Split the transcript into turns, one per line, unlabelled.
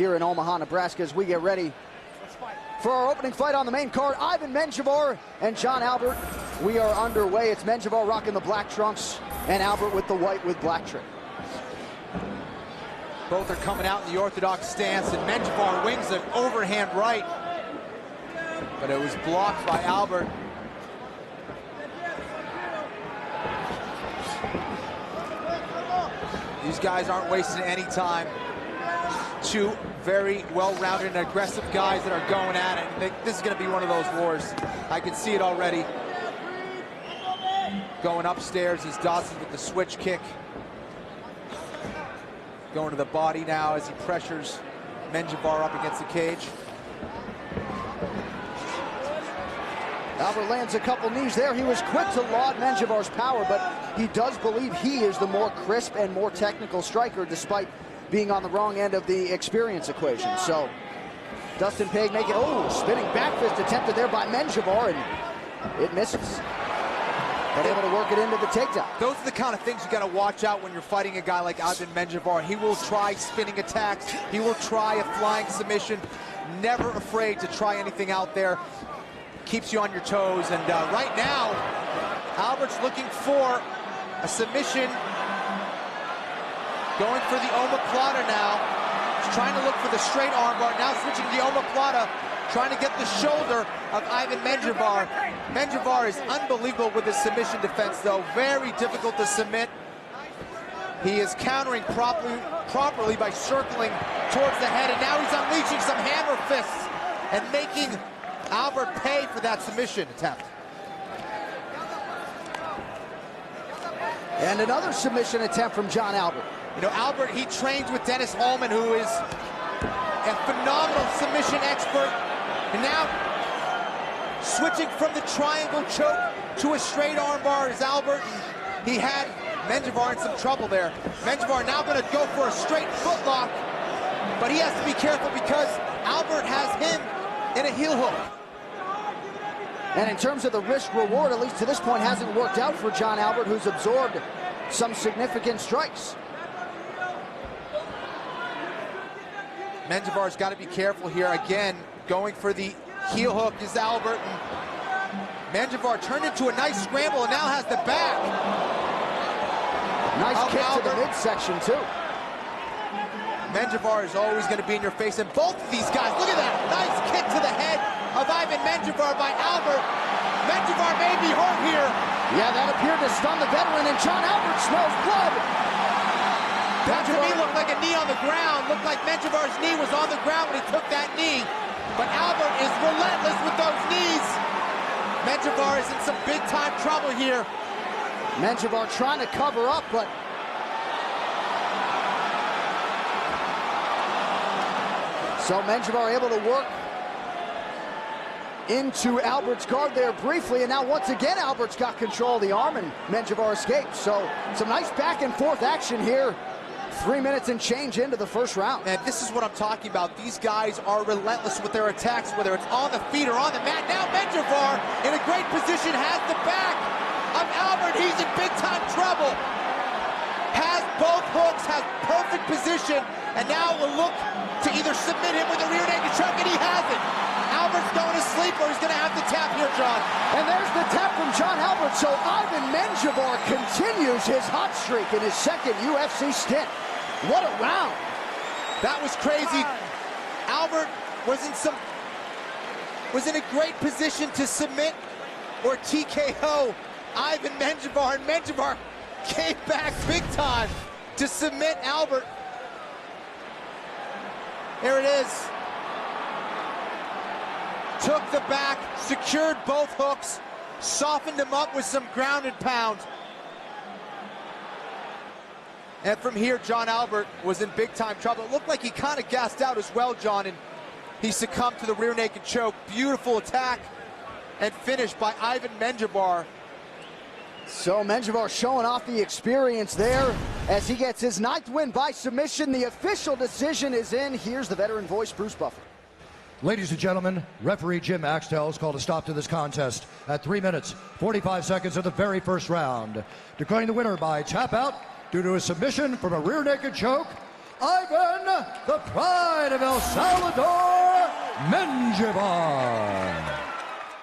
Here in Omaha, Nebraska, as we get ready for our opening fight on the main card, Ivan Menjivar and John Albert. We are underway. It's Menjivar rocking the black trunks and Albert with the white with black trim.
Both are coming out in the orthodox stance, and Menjivar wings an overhand right, but it was blocked by Albert. These guys aren't wasting any time. Two very well-rounded and aggressive guys that are going at it. This is going to be one of those wars. I can see it already. Going upstairs is Dawson with the switch kick. Going to the body now as he pressures Menjivar up against the cage.
Albert lands a couple knees there. He was quick to laud Menjivar's power, but he does believe he is the more crisp and more technical striker, despite being on the wrong end of the experience equation. So Dustin Page making, spinning back fist attempted there by Menjivar, and it misses. But able to work it into the takedown.
Those are the kind of things you got to watch out when you're fighting a guy like Ivan Menjivar. He will try spinning attacks. He will try a flying submission. Never afraid to try anything out there. Keeps you on your toes. And right now, Albert's looking for a submission. Going for the omoplata now. He's trying to look for the straight armbar. Now switching to the omoplata. Trying to get the shoulder of Ivan Menjivar. Menjivar is unbelievable with his submission defense, though. Very difficult to submit. He is countering properly by circling towards the head, and now he's unleashing some hammer fists and making Albert pay for that submission attempt.
And another submission attempt from John Albert.
You know, Albert, he trains with Dennis Hallman, who is a phenomenal submission expert. And now, switching from the triangle choke to a straight armbar is Albert. He had Menjivar in some trouble there. Menjivar now going to go for a straight footlock, but he has to be careful because Albert has him in a heel hook.
And in terms of the risk reward, at least to this point, hasn't worked out for John Albert, who's absorbed some significant strikes.
Menjivar's got to be careful here. Again, going for the heel hook is Albert. And Menjivar turned into a nice scramble and now has the back.
Nice kick to the midsection, too.
Menjivar is always going to be in your face, and both of these guys, look at that, nice kick to the head of Ivan Menjivar by Albert. Menjivar may be hurt here.
Yeah, that appeared to stun the veteran, and John Albert smells blood.
That to me looked like a knee on the ground. Looked like Menjivar's knee was on the ground when he took that knee. But Albert is relentless with those knees. Menjivar is in some big-time trouble here.
Menjivar trying to cover up, but so Menjivar able to work into Albert's guard there briefly, and now once again Albert's got control of the arm, and Menjivar escapes. So some nice back and forth action here. 3 minutes and change into the first round.
And this is what I'm talking about. These guys are relentless with their attacks, whether it's on the feet or on the mat. Now Menjivar in a great position, has the back of Albert. He's in big-time trouble. Has both hooks, has perfect position, and now will look to either submit him with a rear naked choke, and he has it. Albert's going to sleep, or he's going to have to tap here, John.
And there's the tap from John Albert. So Ivan Menjivar continues his hot streak in his second UFC stint. What a round.
That was crazy. Albert was in a great position to submit or TKO Ivan Menjivar, and Menjivar came back big time to submit Albert. There it is. Took the back, secured both hooks, softened him up with some ground and pound. And from here, John Albert was in big-time trouble. It looked like he kind of gassed out as well, John, and he succumbed to the rear naked choke. Beautiful attack and finish by Ivan Menjivar.
So Menjivar showing off the experience there as he gets his 9th win by submission. The official decision is in. Here's the veteran voice, Bruce Buffer.
Ladies and gentlemen, referee Jim Axtell has called a stop to this contest at 3 minutes, 45 seconds of the very first round, declaring the winner by tap out due to a submission from a rear naked choke, Ivan, the pride of El Salvador, Menjivar.